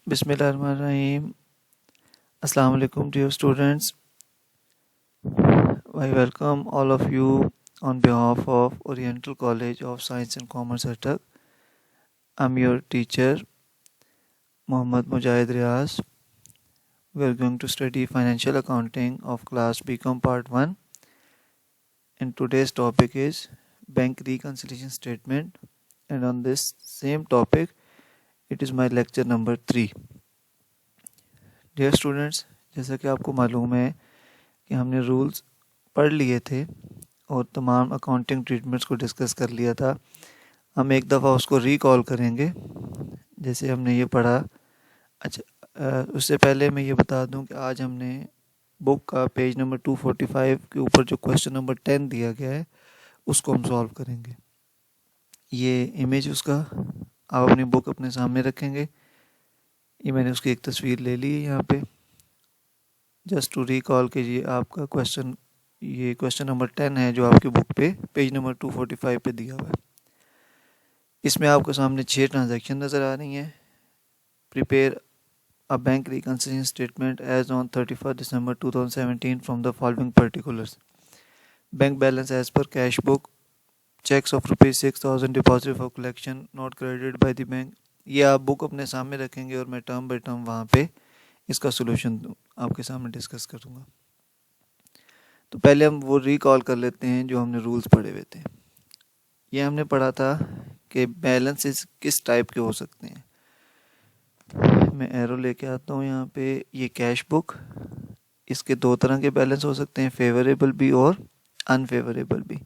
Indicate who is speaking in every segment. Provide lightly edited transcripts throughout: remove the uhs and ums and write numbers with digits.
Speaker 1: Bismillahirrahmanirrahim. Assalamu alaikum dear students. I welcome all of you on behalf of Oriental College of Science and Commerce Attak. I'm your teacher Muhammad Mujahid Riaz. We are going to study financial accounting of class BCom part 1 and today's topic is bank reconciliation statement, and on this same topic it is my lecture number 3. Dear students, जैसा कि आपको मालूम है कि हमने rules पढ़ लिए थे और तमाम अकाउंटिंग ट्रीटमेंट्स को डिस्कस कर लिया था. हम एक दफ़ा उसको रिकॉल करेंगे जैसे हमने ये पढ़ा. अच्छा, उससे पहले मैं ये बता दूं कि आज हमने बुक का पेज नंबर 245 के ऊपर जो क्वेश्चन नंबर 10 दिया गया है उसको हम सॉल्व करेंगे. ये इमेज उसका आप अपनी बुक अपने सामने रखेंगे. ये मैंने उसकी एक तस्वीर ले ली है यहाँ पे. जस्ट टू रिकॉल कीजिए आपका क्वेश्चन, ये क्वेश्चन नंबर 10 है जो आपकी बुक पे पेज नंबर 245 पे दिया हुआ है. इसमें आपके सामने 6 ट्रांजैक्शन नज़र आ रही हैं. Prepare a bank reconciliation statement as on 31 December 2017 from the following particulars. Bank balance as per cash book, cheques of ₹6,000 deposit for collection not credited by the bank. ये आप बुक अपने सामने रखेंगे और मैं टर्म बाय टर्म वहाँ पे इसका सोल्यूशन आपके सामने डिस्कस करूँगा. तो पहले हम वो रिकॉल कर लेते हैं जो हमने रूल्स पढ़े हुए थे. ये हमने पढ़ा था कि बैलेंसेस किस टाइप के हो सकते हैं. मैं एरो लेके आता हूँ यहाँ पे. ये कैश बुक, इसके 2 तरह के बैलेंस हो सकते हैं, फेवरेबल भी और अनफेवरेबल भी.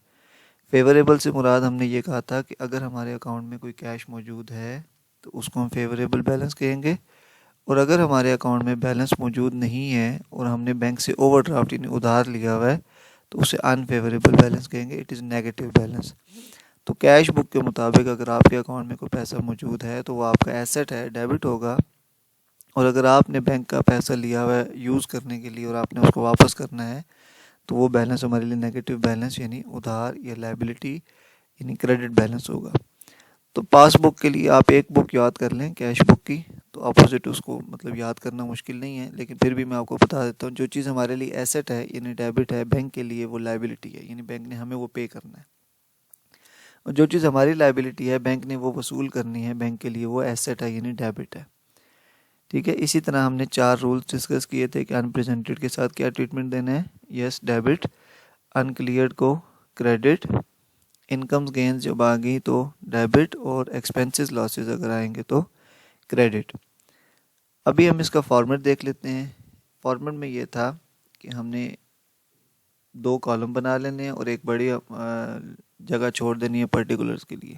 Speaker 1: फेवरेबल से मुराद हमने ये कहा था कि अगर हमारे अकाउंट में कोई कैश मौजूद है तो उसको हम फेवरेबल बैलेंस कहेंगे, और अगर हमारे अकाउंट में बैलेंस मौजूद नहीं है और हमने बैंक से ओवरड्राफ्ट यानी उधार लिया हुआ है तो उसे अनफेवरेबल बैलेंस कहेंगे. It is negative balance. तो कैश बुक के मुताबिक अगर आपके अकाउंट में कोई पैसा मौजूद है तो वो आपका एसेट है, डेबिट होगा. और अगर आपने बैंक का पैसा लिया हुआ है यूज़ करने के लिए और आपने उसको वापस करना है तो वो बैलेंस हमारे लिए नेगेटिव बैलेंस यानी उधार या लायबिलिटी यानी क्रेडिट बैलेंस होगा. तो पासबुक के लिए आप एक बुक याद कर लें कैश बुक की, तो अपोजिट उसको मतलब याद करना मुश्किल नहीं है, लेकिन फिर भी मैं आपको बता देता हूँ. जो चीज़ हमारे लिए एसेट है यानी डेबिट है, बैंक के लिए वो लायबिलिटी है यानी बैंक ने हमें वो पे करना है. और जो चीज़ हमारी लायबिलिटी है बैंक ने वो वसूल करनी है, बैंक के लिए वो एसेट है यानी डेबिट है. ठीक है. इसी तरह हमने 4 रूल्स डिस्कस किए थे कि अनप्रेजेंटेड के साथ क्या ट्रीटमेंट देना है. यस डेबिट, अनक्लियर्ड को क्रेडिट, इनकम्स गेंस जब आ गई तो डेबिट, और एक्सपेंसेस लॉसेस अगर आएंगे तो क्रेडिट. अभी हम इसका फॉर्मेट देख लेते हैं. फॉर्मेट में ये था कि हमने 2 कॉलम बना लेने हैं और एक बड़ी जगह छोड़ देनी है पर्टिकुलर्स के लिए.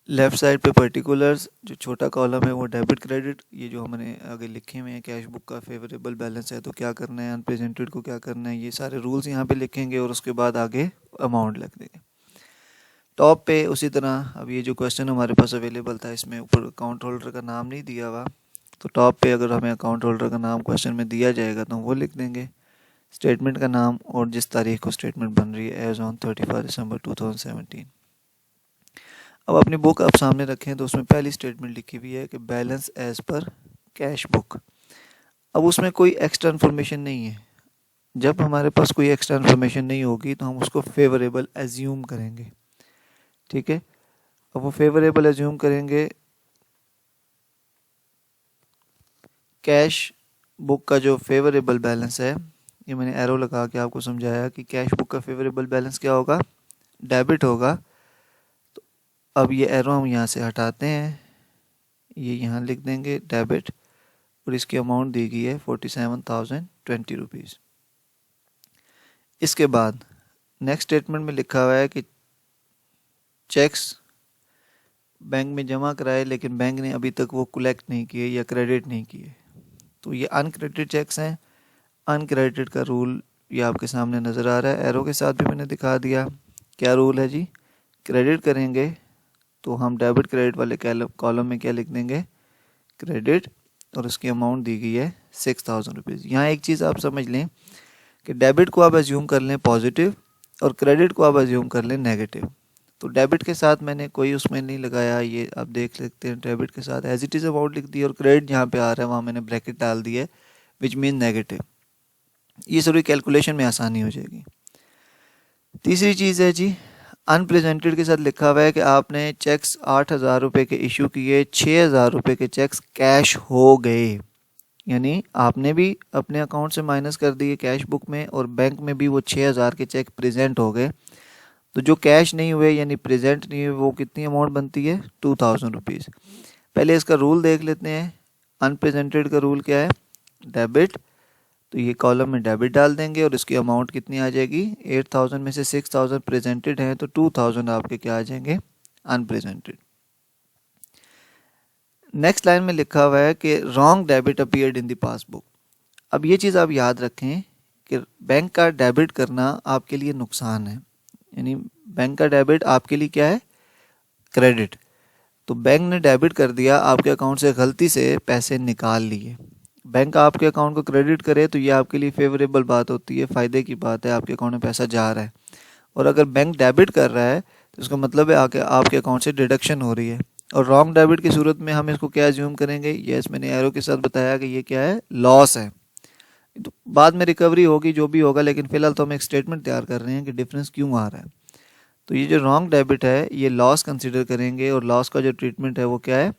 Speaker 1: लेफ़्ट साइड पे पर्टिकुलर्स, जो छोटा कॉलम है वो डेबिट क्रेडिट. ये जो हमने आगे लिखे हुए हैं कैश बुक का फेवरेबल बैलेंस है तो क्या करना है, अनप्रेजेंटेड को क्या करना है, ये सारे रूल्स यहाँ पे लिखेंगे और उसके बाद आगे अमाउंट लिख देंगे. टॉप पे उसी तरह अब ये जो क्वेश्चन हमारे पास अवेलेबल था इसमें ऊपर अकाउंट होल्डर का नाम नहीं दिया हुआ, तो टॉप पे अगर हमें अकाउंट होल्डर का नाम क्वेश्चन में दिया जाएगा तो वो लिख देंगे. स्टेटमेंट का नाम और जिस तारीख को स्टेटमेंट बन रही है एज ऑन 31 December 2017. अब अपनी बुक आप सामने रखें तो उसमें पहली स्टेटमेंट लिखी हुई है कि balance as per cash book. अब उसमें कोई एक्स्ट्रा इन्फॉर्मेशन नहीं है. जब हमारे पास कोई एक्स्ट्रा इन्फॉर्मेशन नहीं होगी तो हम उसको फेवरेबल एज्यूम करेंगे. ठीक है. अब वो फेवरेबल एज्यूम करेंगे. कैश बुक का जो फेवरेबल बैलेंस है, ये मैंने एरो लगा के आपको समझाया कि कैश बुक का फेवरेबल बैलेंस क्या होगा, डेबिट होगा. तो अब ये एरो हम यहाँ से हटाते हैं, ये यहाँ लिख देंगे डेबिट, और इसकी अमाउंट दी गई है 47,020 रुपीज़. इसके बाद नेक्स्ट स्टेटमेंट में लिखा हुआ है कि चेक्स बैंक में जमा कराए लेकिन बैंक ने अभी तक वो कलेक्ट नहीं किए या क्रेडिट नहीं किए, तो ये अनक्रेडिटेड चेक्स हैं. अनक्रेडिटेड का रूल ये आपके सामने नज़र आ रहा है, एरो के साथ भी मैंने दिखा दिया. क्या रूल है जी, क्रेडिट करेंगे तो हम डेबिट क्रेडिट वाले कॉलम में क्या लिख देंगे, क्रेडिट, और उसकी अमाउंट दी गई है 6,000 रुपीज़. यहाँ एक चीज़ आप समझ लें कि डेबिट को आप एज्यूम कर लें पॉजिटिव और क्रेडिट को आप एज्यूम कर लें नेगेटिव. तो डेबिट के साथ मैंने कोई उसमें नहीं लगाया, ये आप देख सकते हैं डेबिट के साथ एज इट इज़ अमाउंट लिख दी, और क्रेडिट जहाँ पे आ रहा है वहाँ मैंने ब्रैकेट डाल दी है विच मीन नेगेटिव। ये सभी कैलकुलेशन में आसानी हो जाएगी। तीसरी चीज़ है जी अनप्रेजेंटेड के साथ लिखा हुआ है कि आपने चेक्स 8,000 रुपये के इशू किए, 6,000 रुपये के चेक्स कैश हो गए, यानी आपने भी अपने अकाउंट से माइनस कर दिए कैश बुक में और बैंक में भी वो 6,000 के चेक प्रेजेंट हो गए। तो जो कैश नहीं हुए यानी प्रेजेंट नहीं हुए वो कितनी अमाउंट बनती है 2,000 रुपीज़। पहले इसका रूल देख लेते हैं। अनप्रेजेंटेड का रूल क्या है डेबिट, तो ये कॉलम में डेबिट डाल देंगे और इसकी अमाउंट कितनी आ जाएगी 8,000 में से 6,000 प्रेजेंटेड हैं तो 2,000 आपके क्या आ जाएंगे अनप्रेजेंटेड। नेक्स्ट लाइन में लिखा हुआ है कि wrong debit appeared in the passbook. अब ये चीज़ आप याद रखें कि बैंक का डेबिट करना आपके लिए नुकसान है, यानी बैंक का डेबिट आपके लिए क्या है क्रेडिट। तो बैंक ने डेबिट कर दिया, आपके अकाउंट से गलती से पैसे निकाल लिए, बैंक आपके अकाउंट को क्रेडिट करे तो ये आपके लिए फेवरेबल बात होती है, फ़ायदे की बात है, आपके अकाउंट में पैसा जा रहा है। और अगर बैंक डेबिट कर रहा है तो इसका मतलब है आपके अकाउंट से डिडक्शन हो रही है। और रॉन्ग डेबिट की सूरत में हम इसको क्या अज्यूम करेंगे, यस मैंने एरो के साथ बताया कि ये क्या है लॉस है, तो बाद में रिकवरी होगी जो भी होगा, लेकिन फ़िलहाल तो हम एक स्टेटमेंट तैयार कर रहे हैं कि डिफरेंस क्यों आ रहा है। तो ये जो रॉन्ग डेबिट है ये लॉस कंसिडर करेंगे और लॉस का जो ट्रीटमेंट है वो क्या है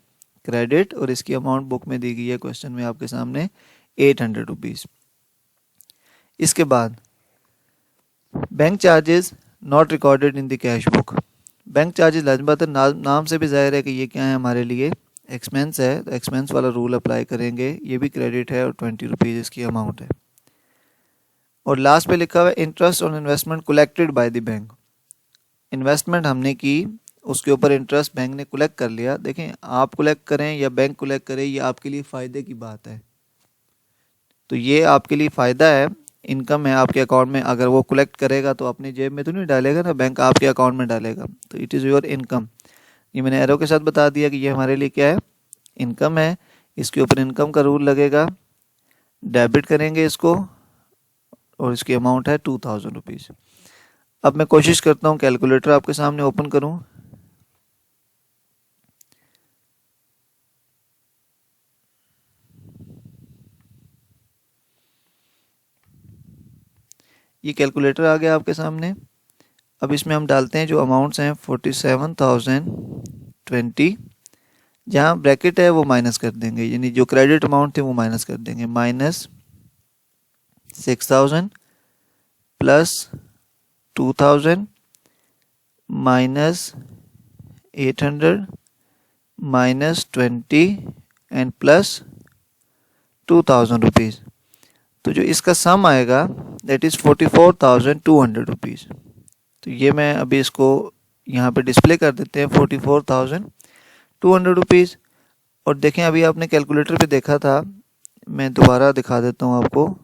Speaker 1: क्रेडिट, और इसकी अमाउंट बुक में दी गई है क्वेश्चन में आपके सामने 800 रुपीज़। इसके बाद bank charges not recorded in the cash book. Bank charges लाजमत नाम से भी जाहिर है कि ये क्या है हमारे लिए एक्सपेंस है, तो एक्सपेंस वाला रूल अप्लाई करेंगे, ये भी क्रेडिट है और 20 रुपीज़ इसकी अमाउंट है। और लास्ट पे लिखा हुआ है interest on investment collected by the bank. Investment हमने की उसके ऊपर इंटरेस्ट बैंक ने कलेक्ट कर लिया। देखें आप कलेक्ट करें या बैंक कलेक्ट करे ये आपके लिए फ़ायदे की बात है, तो ये आपके लिए फ़ायदा है, इनकम है आपके अकाउंट में। अगर वो कलेक्ट करेगा तो अपनी जेब में तो नहीं डालेगा ना, बैंक आपके अकाउंट में डालेगा, तो इट इज़ योर इनकम। ये मैंने एरो के साथ बता दिया कि ये हमारे लिए क्या है इनकम है, इसके ऊपर इनकम का रूल लगेगा, डेबिट करेंगे इसको और इसकी अमाउंट है 2,000 रुपीज़। अब मैं कोशिश करता हूँ कैलकुलेटर आपके सामने ओपन करूँ। ये कैलकुलेटर आ गया आपके सामने। अब इसमें हम डालते हैं जो अमाउंट्स हैं 47,020, जहाँ ब्रैकेट है वो माइनस कर देंगे, यानी जो क्रेडिट अमाउंट थे वो माइनस कर देंगे, -6,000 प्लस 2,000 -800 -20 एंड प्लस 2,000 रुपीज़। तो जो इसका सम आएगा दैट इज़ 44,200 रुपीज़। तो ये मैं अभी इसको यहाँ पे डिस्प्ले कर देते हैं 44,200 रुपीज़। और देखें अभी आपने कैलकुलेटर पे देखा था, मैं दोबारा दिखा देता हूँ आपको।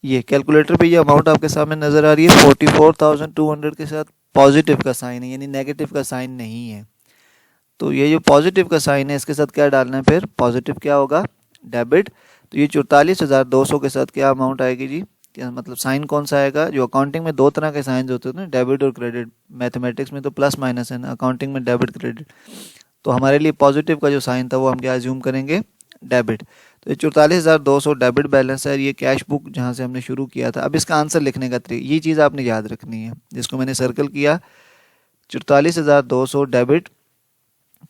Speaker 1: ये कैलकुलेटर पे ये अमाउंट आपके सामने नज़र आ रही है 44,200 के साथ पॉजिटिव का साइन है, यानी नेगेटिव का साइन नहीं है। तो ये जो पॉजिटिव का साइन है इसके साथ क्या डालना है, फिर पॉजिटिव क्या होगा डेबिट। तो ये 44,200 के साथ क्या अमाउंट आएगी जी, क्या मतलब साइन कौन सा आएगा। जो अकाउंटिंग में दो तरह के साइन होते हैं ना, डेबिट और क्रेडिट, मैथमेटिक्स में तो प्लस माइनस है ना, अकाउंटिंग में डेबिट क्रेडिट। तो हमारे लिए पॉजिटिव का जो साइन था वो हम क्या अज्यूम करेंगे डेबिट। तो ये 44,200 डेबिट बैलेंस है, ये कैश बुक जहाँ से हमने शुरू किया था। अब इसका आंसर लिखने का तरीका, ये चीज़ आपने याद रखनी है जिसको मैंने सर्कल किया, 44,200 डेबिट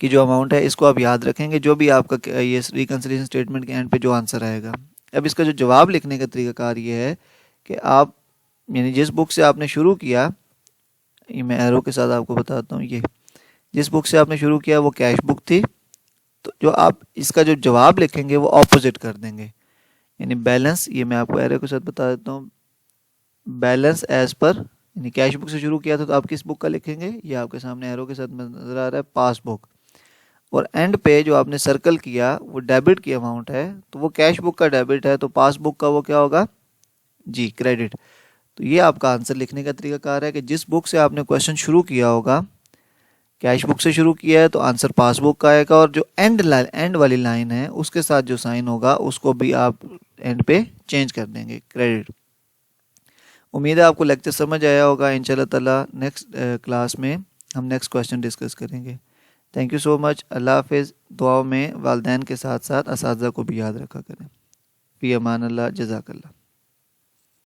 Speaker 1: की जो अमाउंट है इसको आप याद रखेंगे, जो भी आपका ये रिकंसिलिएशन स्टेटमेंट के एंड पे जो आंसर आएगा। अब इसका जो जवाब लिखने का तरीकाकार ये है कि आप यानी जिस बुक से आपने शुरू किया, ये मैं एरो के साथ आपको बताता हूँ, ये जिस बुक से आपने शुरू किया वो कैश बुक थी, तो जो आप इसका जो जवाब लिखेंगे वो ऑपोजिट कर देंगे, यानी बैलेंस, ये मैं आपको एरो के साथ बता देता हूँ, बैलेंस एज पर, यानी कैश बुक से शुरू किया था तो आप किस बुक का लिखेंगे, ये आपके सामने एरो के साथ नज़र आ रहा है पासबुक। और एंड पे जो आपने सर्कल किया वो डेबिट की अमाउंट है, तो वो कैश बुक का डेबिट है, तो पासबुक का वो क्या होगा जी क्रेडिट। तो ये आपका आंसर लिखने का तरीकाकार है कि जिस बुक से आपने क्वेश्चन शुरू किया होगा, कैश बुक से शुरू किया है तो आंसर पासबुक का आएगा, और जो एंड वाली लाइन है उसके साथ जो साइन होगा उसको भी आप एंड पे चेंज कर देंगे क्रेडिट। उम्मीद है आपको लेक्चर समझ आया होगा। इंशाल्लाह ताला नेक्स्ट क्लास में हम नेक्स्ट क्वेश्चन डिस्कस करेंगे। Thank you so much. अल्लाह हाफिज़। दुआओं में वालिदैन के साथ साथ असातिज़ा को भी याद रखा करें। फ़ी अमान अल्लाह। जज़ाकल्लाह।